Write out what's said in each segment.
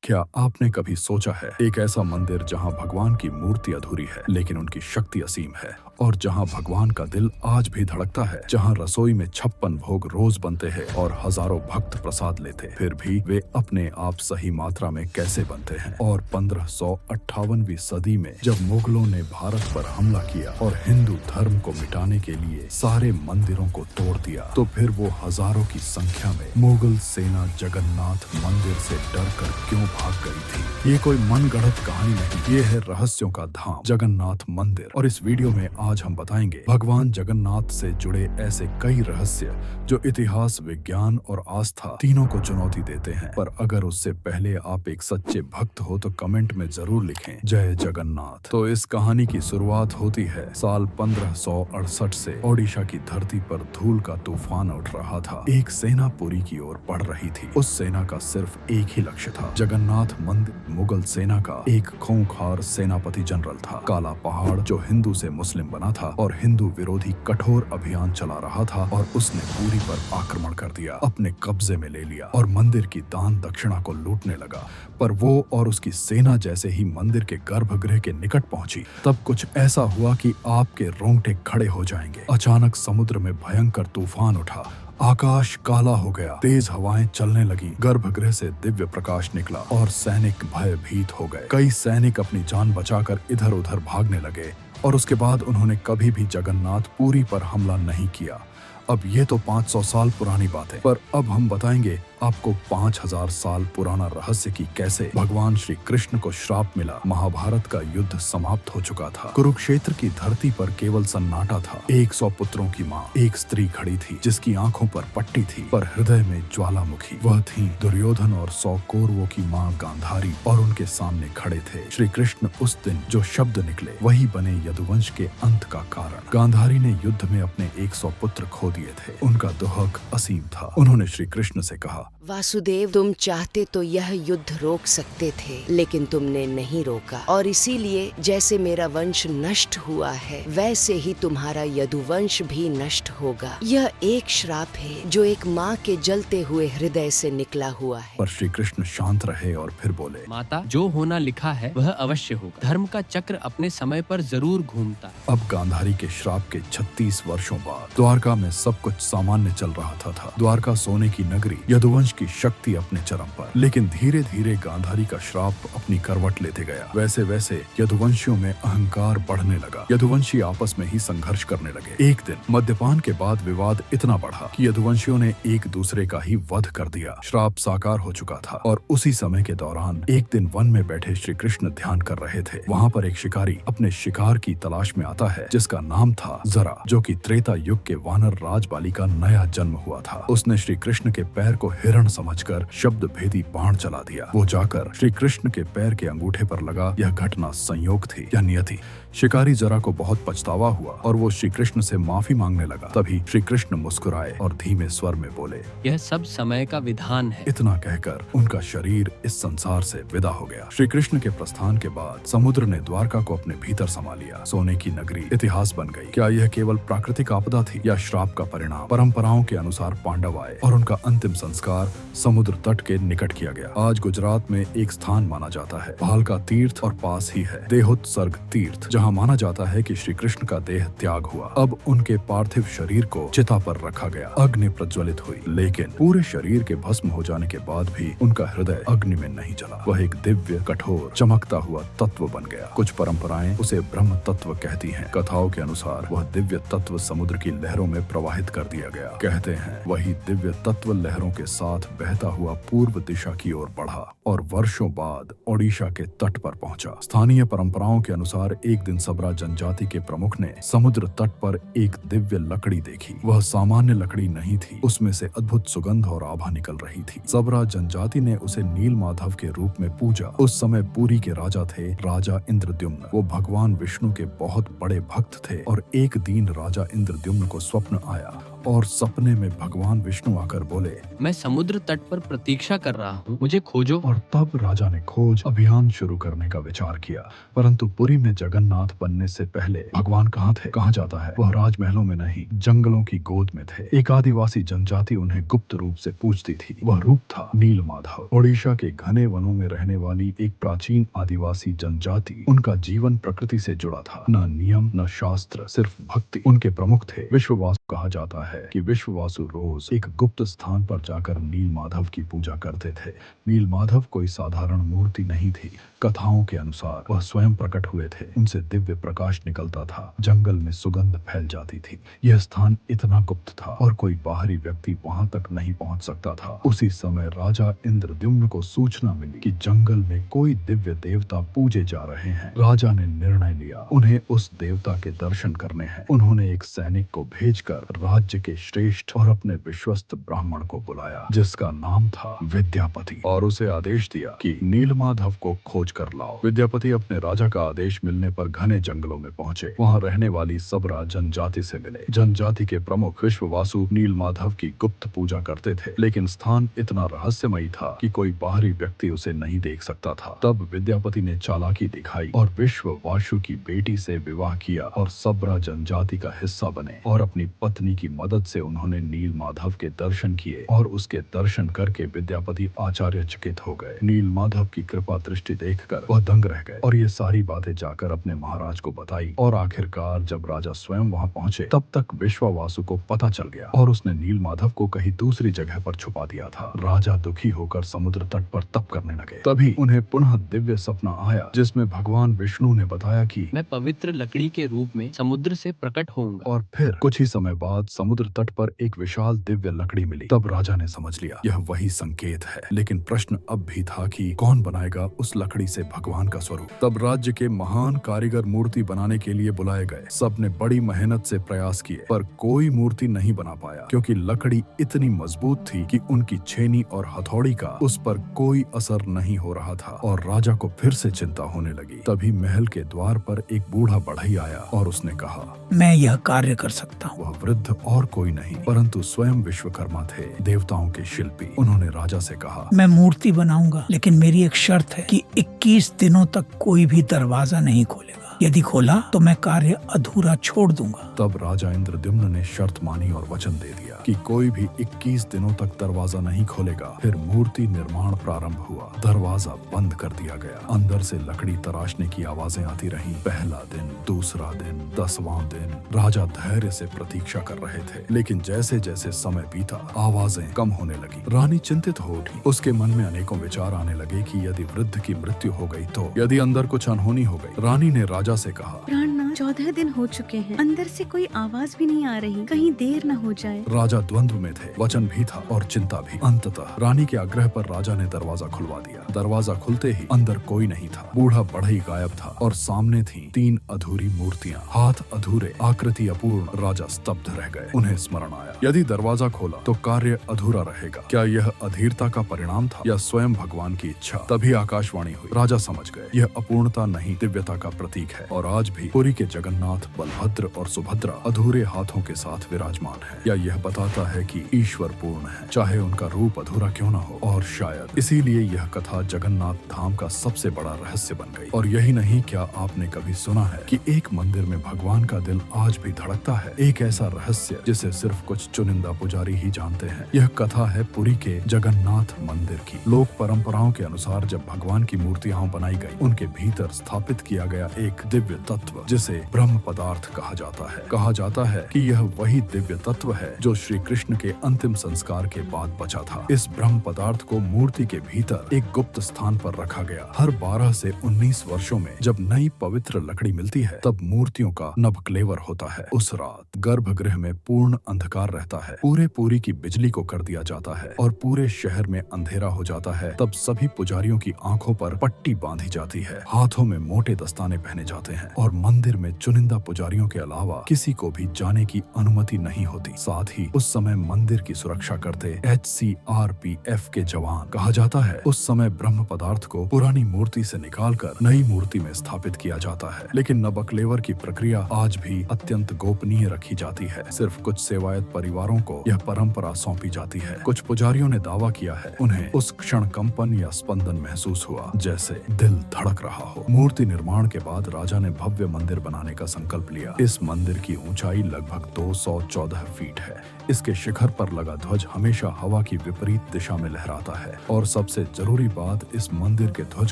क्या आपने कभी सोचा है एक ऐसा मंदिर जहां भगवान की मूर्ति अधूरी है लेकिन उनकी शक्ति असीम है, और जहां भगवान का दिल आज भी धड़कता है, जहां रसोई में 56 भोग रोज बनते हैं और हजारों भक्त प्रसाद लेते, फिर भी वे अपने आप सही मात्रा में कैसे बनते हैं। और 1558वीं सदी में जब मुगलों ने भारत पर हमला किया और हिंदू धर्म को मिटाने के लिए सारे मंदिरों को तोड़ दिया, तो फिर वो हजारों की संख्या में मुगल सेना जगन्नाथ मंदिर से डरकर क्यों भाग गई थी। ये कोई मनगढ़ंत कहानी नहीं, ये है रहस्यों का धाम जगन्नाथ मंदिर। और इस वीडियो में आज हम बताएंगे भगवान जगन्नाथ से जुड़े ऐसे कई रहस्य जो इतिहास, विज्ञान और आस्था तीनों को चुनौती देते हैं। पर अगर उससे पहले आप एक सच्चे भक्त हो तो कमेंट में जरूर लिखें जय जगन्नाथ। तो इस कहानी की शुरुआत होती है साल 1568 से। ओडिशा की धरती पर धूल का तूफान उठ रहा था। एक सेना पुरी की ओर बढ़ रही थी। उस सेना का सिर्फ एक ही लक्ष्य था, जगन्नाथ मंदिर। मुगल सेना का एक खूंखार सेनापति जनरल था, काला पहाड़, जो हिंदू से मुस्लिम बना था और हिंदू विरोधी कठोर अभियान चला रहा था। और उसने पुरी पर आक्रमण कर दिया, अपने कब्जे में ले लिया और मंदिर की दान दक्षिणा को लूटने लगा। पर वो और उसकी सेना जैसे ही मंदिर के गर्भगृह के निकट पहुंची, तब कुछ ऐसा हुआ कि आपके रोंगटे खड़े हो जाएंगे। अचानक समुद्र में भयंकर तूफान उठा, आकाश काला हो गया, तेज हवाएं चलने लगी, गर्भगृह से दिव्य प्रकाश निकला और सैनिक भयभीत हो गए। कई सैनिक अपनी जान बचाकर इधर उधर भागने लगे और उसके बाद उन्होंने कभी भी जगन्नाथ पुरी पर हमला नहीं किया। अब ये तो 500 साल पुरानी बात है, पर अब हम बताएंगे आपको 5000 साल पुराना रहस्य की कैसे भगवान श्री कृष्ण को श्राप मिला। महाभारत का युद्ध समाप्त हो चुका था। कुरुक्षेत्र की धरती पर केवल सन्नाटा था। 100 पुत्रों की माँ एक स्त्री खड़ी थी जिसकी आंखों पर पट्टी थी पर हृदय में ज्वालामुखी। वह थी दुर्योधन और 100 कौरवों की माँ गांधारी, और उनके सामने खड़े थे श्री कृष्ण। उस दिन जो शब्द निकले वही बने यदुवंश के अंत का कारण। गांधारी ने युद्ध में अपने 100 पुत्र खो दिए थे। उनका दुहक असीम था। उन्होंने श्री कृष्ण से कहा, वासुदेव, तुम चाहते तो यह युद्ध रोक सकते थे, लेकिन तुमने नहीं रोका, और इसीलिए जैसे मेरा वंश नष्ट हुआ है वैसे ही तुम्हारा यदुवंश भी नष्ट होगा। यह एक श्राप है जो एक माँ के जलते हुए हृदय से निकला हुआ है। पर श्री कृष्ण शांत रहे और फिर बोले, माता, जो होना लिखा है वह अवश्य होगा। धर्म का चक्र अपने समय पर जरूर घूमता है। अब गांधारी के श्राप के 36 वर्षों बाद द्वारका में सब कुछ सामान्य चल रहा था। द्वारका सोने की नगरी, यदुवंश की शक्ति अपने चरम पर। लेकिन धीरे धीरे गांधारी का श्राप अपनी करवट लेते गया। वैसे वैसे यदुवंशियों में अहंकार बढ़ने लगा। यदुवंशी आपस में ही संघर्ष करने लगे। एक दिन मद्यपान के बाद विवाद इतना बढ़ा कि यदुवंशियों ने एक दूसरे का ही वध कर दिया। श्राप साकार हो चुका था। और उसी समय के दौरान एक दिन वन में बैठे श्री कृष्ण ध्यान कर रहे थे। वहाँ पर एक शिकारी अपने शिकार की तलाश में आता है जिसका नाम था जरा, जो कि त्रेता युग के वानर राज बाली का नया जन्म हुआ था। उसने श्री कृष्ण के पैर को हिरण समझकर शब्द भेदी बाण चला दिया। वो जाकर श्री कृष्ण के पैर के अंगूठे पर लगा। यह घटना संयोग थी या नियति। शिकारी जरा को बहुत पछतावा हुआ और वो श्री कृष्ण से माफी मांगने लगा। तभी श्री कृष्ण मुस्कुराए और धीमे स्वर में बोले, यह सब समय का विधान है। इतना कहकर उनका शरीर इस संसार से विदा हो गया। श्री कृष्ण के प्रस्थान के बाद समुद्र ने द्वारका को अपने भीतर समा लिया। सोने की नगरी इतिहास बन गई। क्या यह केवल प्राकृतिक आपदा थी या श्राप का परिणाम? परंपराओं के अनुसार पांडव आए और उनका अंतिम संस्कार समुद्र तट के निकट किया गया। आज गुजरात में एक स्थान माना जाता है, भालका तीर्थ, और पास ही है देहोत्सर्ग तीर्थ, जहाँ माना जाता है कि श्री कृष्ण का देह त्याग हुआ। अब उनके पार्थिव शरीर को चिता पर रखा गया। अग्नि प्रज्वलित हुई, लेकिन पूरे शरीर के भस्म हो जाने के बाद भी उनका हृदय अग्नि में नहीं जला। वह एक दिव्य, कठोर, चमकता हुआ तत्व बन गया। कुछ परंपराएं उसे ब्रह्म तत्व कहती हैं। कथाओं के अनुसार वह दिव्य तत्व समुद्र की लहरों में प्रवाहित कर दिया गया। कहते हैं वही दिव्य तत्व लहरों के साथ बहता हुआ पूर्व दिशा की ओर बढ़ा और वर्षों बाद ओडिशा के तट पर पहुंचा। स्थानीय परंपराओं के अनुसार एक दिन सबरा जनजाति के प्रमुख ने समुद्र तट पर एक दिव्य लकड़ी देखी। वह सामान्य लकड़ी नहीं थी, उसमें से अद्भुत सुगंध और आभा निकल रही थी। सबरा जनजाति ने उसे नील माधव के रूप में पूजा। उस समय पुरी के राजा थे राजा इंद्रद्युम्न। वो भगवान विष्णु के बहुत बड़े भक्त थे और एक दिन राजा इंद्रद्युम्न को स्वप्न आया और सपने में भगवान विष्णु आकर बोले। मैं समुद्र तट पर प्रतीक्षा कर रहा हूँ, मुझे खोजो। और तब राजा ने खोज अभियान शुरू करने का विचार किया, परंतु पुरी में जगन्नाथ बनने से पहले भगवान कहाँ थे? कहा जाता है वह राजमहलों में नहीं, जंगलों की गोद में थे। एक आदिवासी जनजाति उन्हें गुप्त रूप से पूजती थी। वह रूप था नीलमाधव। ओडिशा के घने वनों में रहने वाली एक प्राचीन आदिवासी जनजाति। उनका जीवन प्रकृति से जुड़ा था, न नियम न शास्त्र, सिर्फ भक्ति उनके प्रमुख थे। विश्ववासु कहा जाता है कि विश्ववासु रोज एक गुप्त स्थान पर जाकर नीलमाधव की पूजा करते थे। नीलमाधव कोई साधारण मूर्ति नहीं थी। कथाओं के अनुसार वह स्वयं प्रकट हुए थे। उनसे दिव्य प्रकाश निकलता था, जंगल में सुगंध फैल जाती थी। यह स्थान इतना गुप्त था और कोई बाहरी व्यक्ति वहां तक नहीं पहुंच सकता था। उसी समय राजा इंद्रद्युम्न को सूचना मिली कि जंगल में कोई दिव्य देवता पूजे जा रहे हैं। राजा ने निर्णय लिया उन्हें उस देवता के दर्शन करने हैं। उन्होंने एक सैनिक को भेजकर राज्य के श्रेष्ठ और अपने विश्वस्त ब्राह्मण को बुलाया, जिसका नाम था विद्यापति, और उसे आदेश दिया कि नीलमाधव को खोज कर लाओ। विद्यापति अपने राजा का आदेश मिलने पर घने जंगलों में पहुंचे। वहां रहने वाली सबरा जनजाति से मिले। जनजाति के प्रमुख विश्ववासु नीलमाधव की गुप्त पूजा करते थे, लेकिन स्थान इतना रहस्यमयी था कि कोई बाहरी व्यक्ति उसे नहीं देख सकता था। तब विद्यापति ने चालाकी दिखाई और विश्ववासु की बेटी से विवाह किया और सबरा जनजाति का हिस्सा बने, और अपनी पत्नी की मदद से उन्होंने नीलमाधव के दर्शन किए। और उसके दर्शन करके विद्यापति आश्चर्यचकित हो गए। नीलमाधव की कृपा दृष्टि देखकर वह दंग रह गए और ये सारी बातें जाकर अपने महाराज को बताई। और आखिरकार जब राजा स्वयं वहां पहुंचे तब तक विश्ववासु को पता चल गया और उसने नीलमाधव को कहीं दूसरी जगह पर छुपा दिया था। राजा दुखी होकर समुद्र तट पर तप करने लगे। तभी उन्हें पुनः दिव्य सपना आया, जिसमें भगवान विष्णु ने बताया कि मैं पवित्र लकड़ी के रूप में समुद्र से प्रकट होऊंगा। और फिर कुछ ही समय बाद समुद्र तट पर एक विशाल दिव्य लकड़ी मिली। तब राजा ने समझ लिया यह वही संकेत है, लेकिन प्रश्न अब भी था कि कौन बनाएगा उस लकड़ी से भगवान का स्वरूप। तब राज्य के महान कारीगर मूर्ति बनाने के लिए बुलाए गए। सबने बड़ी मेहनत से प्रयास किए, पर कोई मूर्ति नहीं बना पाया, क्योंकि लकड़ी इतनी मजबूत थी कि उनकी छेनी और हथौड़ी का उस पर कोई असर नहीं हो रहा था। और राजा को फिर से चिंता होने लगी। तभी महल के द्वार पर एक बूढ़ा बढ़ई आया और उसने कहा, मैं यह कार्य कर सकता हूँ। वह वृद्ध और कोई नहीं परंतु स्वयं विश्वकर्मा थे, देवताओं के शिल्पी। उन्होंने राजा से कहा, मैं मूर्ति बनाऊंगा, लेकिन मेरी एक शर्त है कि 21 दिनों तक कोई भी दरवाजा नहीं खोलेगा। यदि खोला तो मैं कार्य अधूरा छोड़ दूंगा। तब राजा इंद्रद्युम्न ने शर्त मानी और वचन दे दिया कि कोई भी 21 दिनों तक दरवाजा नहीं खोलेगा। फिर मूर्ति निर्माण प्रारंभ हुआ। दरवाजा बंद कर दिया गया। अंदर से लकड़ी तराशने की आवाजें आती रहीं। पहला दिन, दूसरा दिन, 10वां दिन। राजा धैर्य से प्रतीक्षा कर रहे थे, लेकिन जैसे जैसे समय बीता आवाजें कम होने लगी। रानी चिंतित हो उठी। उसके मन में अनेकों विचार आने लगे कि यदि वृद्ध की मृत्यु हो गई तो, यदि अंदर कुछ अनहोनी हो गई। रानी ने राजा से कहा, प्राणनाथ, 14 दिन हो चुके हैं, अंदर से कोई आवाज भी नहीं आ रही, कहीं देर न हो जाए। राजा द्वंद्व में थे, वचन भी था और चिंता भी। अंततः रानी के आग्रह पर राजा ने दरवाजा खुलवा दिया। दरवाजा खुलते ही अंदर कोई नहीं था। बूढ़ा बढ़ई गायब था और सामने थी 3 अधूरी मूर्तियां, हाथ अधूरे, आकृति अपूर्ण। राजा स्तब्ध रह गए। उन्हें स्मरण आया, यदि दरवाजा खोला तो कार्य अधूरा रहेगा। क्या यह अधीरता का परिणाम था या स्वयं भगवान की इच्छा? तभी आकाशवाणी हुई। राजा समझ गए यह अपूर्णता नहीं, दिव्यता का प्रतीक है। और आज भी पुरी के जगन्नाथ, बलभद्र और सुभद्रा अधूरे हाथों के साथ विराजमान है। या यह बताता है कि ईश्वर पूर्ण है, चाहे उनका रूप अधूरा क्यों न हो। और शायद इसीलिए यह कथा जगन्नाथ धाम का सबसे बड़ा रहस्य बन गई। और यही नहीं, क्या आपने कभी सुना है कि एक मंदिर में भगवान का दिल आज भी धड़कता है? एक ऐसा रहस्य जिसे सिर्फ कुछ चुनिंदा पुजारी ही जानते हैं। यह कथा है पुरी के जगन्नाथ मंदिर की। लोक परंपराओं के अनुसार जब भगवान की मूर्तियां बनाई गई, उनके भीतर स्थापित किया गया एक दिव्य तत्व जिसे ब्रह्म पदार्थ कहा जाता है। कहा जाता है कि यह वही दिव्य तत्व है जो श्री कृष्ण के अंतिम संस्कार के बाद बचा था। इस ब्रह्म पदार्थ को मूर्ति के भीतर एक गुप्त स्थान पर रखा गया। हर 12 से 19 वर्षों में जब नई पवित्र लकड़ी मिलती है, तब मूर्तियों का नवक्लेवर होता है। उस रात गर्भगृह में पूर्ण अंधकार रहता है। पूरी की बिजली को कर दिया जाता है और पूरे शहर में अंधेरा हो जाता है। तब सभी पुजारियों की आंखों पर पट्टी बांधी जाती है, हाथों में मोटे दस्ताने पहने जाते हैं और मंदिर में चुनिंदा पुजारियों के अलावा किसी को भी जाने की अनुमति नहीं होती। साथ ही उस समय मंदिर की सुरक्षा करते HCRPF के जवान। कहा जाता है उस समय ब्रह्म पदार्थ को पुरानी मूर्ति से निकालकर नई मूर्ति में स्थापित किया जाता है, लेकिन नबकलेवर की प्रक्रिया आज भी अत्यंत गोपनीय रखी जाती है। सिर्फ कुछ सेवायत परिवारों को यह परंपरा सौंपी जाती है। कुछ पुजारियों ने दावा किया है उन्हें उस क्षण कंपन या स्पंदन महसूस हुआ, जैसे दिल धड़क रहा हो। मूर्ति निर्माण के बाद राजा ने भव्य मंदिर बनाने का संकल्प लिया। इस मंदिर की ऊंचाई लगभग 214 फीट है। इसके शिखर पर लगा ध्वज हमेशा हवा की विपरीत दिशा में लहराता है, और सबसे जरूरी बात, इस मंदिर के ध्वज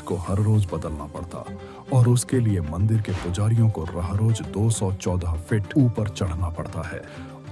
को हर रोज बदलना पड़ता, और उसके लिए मंदिर के पुजारियों को हर रोज 214 फीट ऊपर चढ़ना पड़ता है।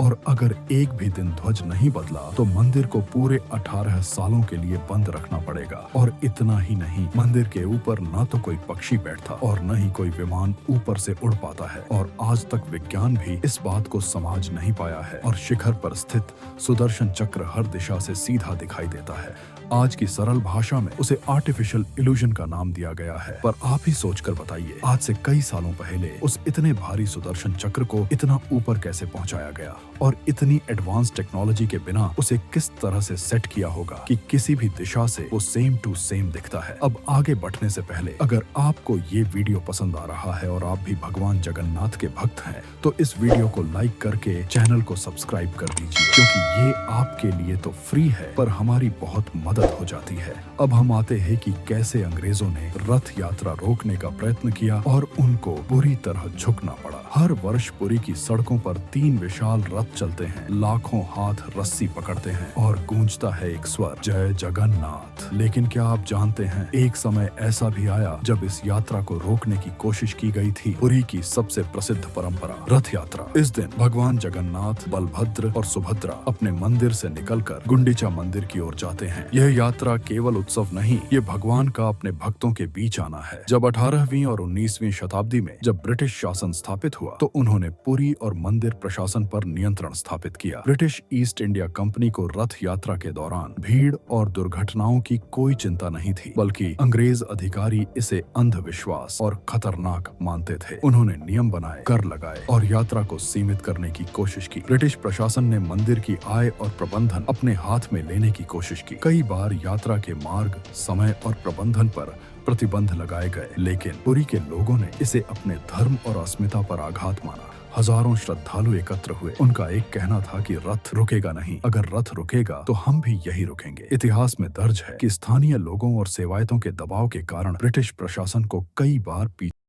और अगर एक भी दिन ध्वज नहीं बदला तो मंदिर को पूरे 18 सालों के लिए बंद रखना पड़ेगा। और इतना ही नहीं, मंदिर के ऊपर न तो कोई पक्षी बैठता और न ही कोई विमान ऊपर से उड़ पाता है। और आज तक विज्ञान भी इस बात को समझ नहीं पाया है। और शिखर पर स्थित सुदर्शन चक्र हर दिशा से सीधा दिखाई देता है। आज की सरल भाषा में उसे आर्टिफिशियल इल्यूजन का नाम दिया गया है। पर आप ही सोचकर बताइए, आज से कई सालों पहले उस इतने भारी सुदर्शन चक्र को इतना ऊपर कैसे पहुंचाया गया, और इतनी एडवांस टेक्नोलॉजी के बिना उसे किस तरह से सेट किया होगा कि किसी भी दिशा से वो सेम टू सेम दिखता है। अब आगे बढ़ने से पहले, अगर आपको ये वीडियो पसंद आ रहा है और आप भी भगवान जगन्नाथ के भक्त हैं, तो इस वीडियो को लाइक करके चैनल को सब्सक्राइब कर दीजिए, क्योंकि ये आपके लिए तो फ्री है पर हमारी बहुत मदद हो जाती है। अब हम आते हैं कि कैसे अंग्रेजों ने रथ यात्रा रोकने का प्रयत्न किया और उनको बुरी तरह झुकना पड़ा। हर वर्ष पुरी की सड़कों पर 3 विशाल रथ चलते हैं। लाखों हाथ रस्सी पकड़ते हैं और गूंजता है एक स्वर, जय जगन्नाथ। लेकिन क्या आप जानते हैं, एक समय ऐसा भी आया जब इस यात्रा को रोकने की कोशिश की गई थी। पुरी की सबसे प्रसिद्ध परंपरा रथ यात्रा। इस दिन भगवान जगन्नाथ, बलभद्र और सुभद्रा अपने मंदिर से निकलकर गुंडीचा मंदिर की ओर जाते हैं। यह यात्रा केवल उत्सव नहीं, ये भगवान का अपने भक्तों के बीच आना है। जब 18वीं और 19वीं शताब्दी में जब ब्रिटिश शासन स्थापित हुआ तो उन्होंने पुरी और मंदिर प्रशासन पर नियंत्रण स्थापित किया। ब्रिटिश ईस्ट इंडिया कंपनी को रथ यात्रा के दौरान भीड़ और दुर्घटनाओं की कोई चिंता नहीं थी, बल्कि अंग्रेज अधिकारी इसे अंधविश्वास और खतरनाक मानते थे। उन्होंने नियम बनाए, कर लगाए और यात्रा को सीमित करने की कोशिश की। ब्रिटिश प्रशासन ने मंदिर की आय और प्रबंधन अपने हाथ में लेने की कोशिश की। कई बार यात्रा के मार्ग, समय और प्रबंधन पर प्रतिबंध लगाए गए, लेकिन पुरी के लोगों ने इसे अपने धर्म और अस्मिता पर आघात माना। हजारों श्रद्धालु एकत्र हुए। उनका एक कहना था कि रथ रुकेगा नहीं, अगर रथ रुकेगा तो हम भी यही रुकेंगे। इतिहास में दर्ज है कि स्थानीय लोगों और सेवायतों के दबाव के कारण ब्रिटिश प्रशासन को कई बार पीछे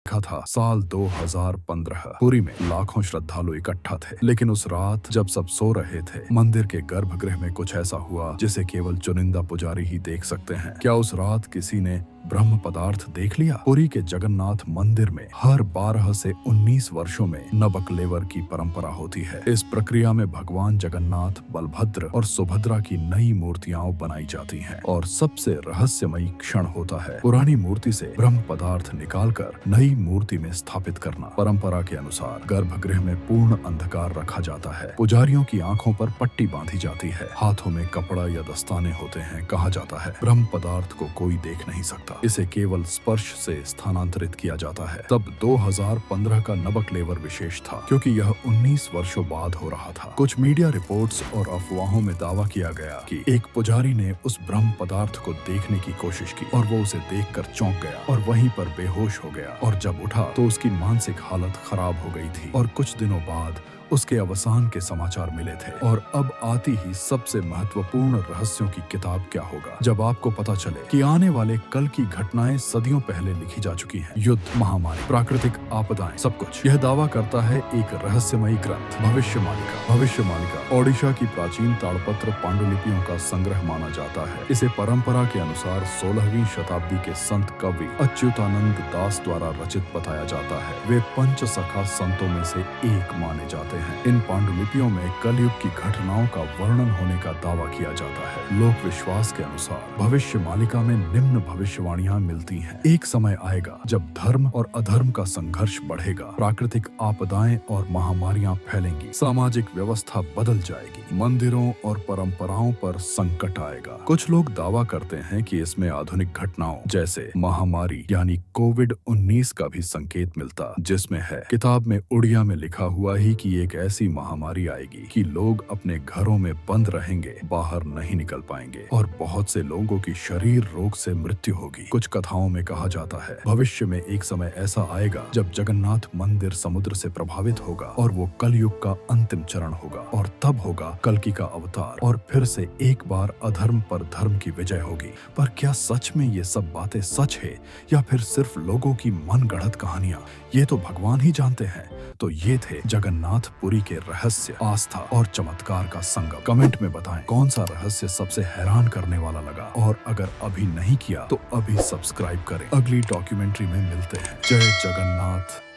लिखा था साल 2015। पुरी में लाखों श्रद्धालु इकट्ठा थे, लेकिन उस रात जब सब सो रहे थे, मंदिर के गर्भगृह में कुछ ऐसा हुआ जिसे केवल चुनिंदा पुजारी ही देख सकते हैं। क्या उस रात किसी ने ब्रह्म पदार्थ देख लिया? पुरी के जगन्नाथ मंदिर में हर 12 से 19 वर्षों में नबकलेवर की परंपरा होती है। इस प्रक्रिया में भगवान जगन्नाथ, बलभद्र और सुभद्रा की नई मूर्तियां बनाई जाती हैं और सबसे रहस्यमयी क्षण होता है पुरानी मूर्ति से ब्रह्म पदार्थ निकालकर नई मूर्ति में स्थापित करना। परंपरा के अनुसार गर्भगृह में पूर्ण अंधकार रखा जाता है। पुजारियों की आंखों पर पट्टी बांधी जाती है, हाथों में कपड़ा या दस्ताने होते हैं। कहा जाता है ब्रह्म पदार्थ को कोई देख नहीं सकता, इसे केवल स्पर्श से स्थानांतरित किया जाता है। तब 2015 का नबकलेवर विशेष था क्योंकि यह 19 वर्षों बाद हो रहा था। कुछ मीडिया रिपोर्ट्स और अफवाहों में दावा किया गया कि एक पुजारी ने उस ब्रह्म पदार्थ को देखने की कोशिश की और वो उसे देखकर चौंक गया और वहीं पर बेहोश हो गया, और जब उठा तो उसकी मानसिक हालत खराब हो गई थी और कुछ दिनों बाद उसके अवसान के समाचार मिले थे। और अब आती ही सबसे महत्वपूर्ण रहस्यों की किताब क्या होगा, जब आपको पता चले कि आने वाले कल की घटनाएं सदियों पहले लिखी जा चुकी हैं। युद्ध, महामारी, प्राकृतिक आपदाएं, सब कुछ। यह दावा करता है एक रहस्यमयी ग्रंथ, भविष्यमालिका ओडिशा की प्राचीन ताड़पत्र पांडुलिपियों का संग्रह माना जाता है। इसे परंपरा के अनुसार 16वीं शताब्दी के संत कवि अच्युतानंद दास द्वारा रचित बताया जाता है। वे पंच सखा संतों में से एक माने जाते हैं। इन पांडुलिपियों में कलयुग की घटनाओं का वर्णन होने का दावा किया जाता है। लोक विश्वास के अनुसार भविष्य मालिका में निम्न भविष्यवाणियां मिलती हैं। एक समय आएगा जब धर्म और अधर्म का संघर्ष बढ़ेगा, प्राकृतिक आपदाएं और महामारियां फैलेंगी, सामाजिक व्यवस्था बदल जाएगी, मंदिरों और परंपराओं पर संकट आएगा। कुछ लोग दावा करते हैं कि इसमें आधुनिक घटनाओं जैसे महामारी यानी कोविड-19 का भी संकेत मिलता, जिसमें है किताब में उड़िया में लिखा हुआ ही कि एक ऐसी महामारी आएगी कि लोग अपने घरों में बंद रहेंगे, बाहर नहीं निकल पाएंगे और बहुत से लोगों की शरीर रोग से मृत्यु होगी। कुछ कथाओं में कहा जाता है भविष्य में एक समय ऐसा आएगा जब जगन्नाथ मंदिर समुद्र से प्रभावित होगा और वो कलयुग का अंतिम चरण होगा, और तब होगा कल्कि का अवतार और फिर से एक बार अधर्म पर धर्म की विजय होगी। पर क्या सच में ये सब बातें सच है या फिर सिर्फ लोगों की मन गढ़ंत कहानियां? ये तो भगवान ही जानते हैं। तो ये थे जगन्नाथ पुरी के रहस्य, आस्था और चमत्कार का संगम। कमेंट में बताएं कौन सा रहस्य सबसे हैरान करने वाला लगा, और अगर अभी नहीं किया तो अभी सब्सक्राइब करें। अगली डॉक्यूमेंट्री में मिलते हैं। जय जगन्नाथ।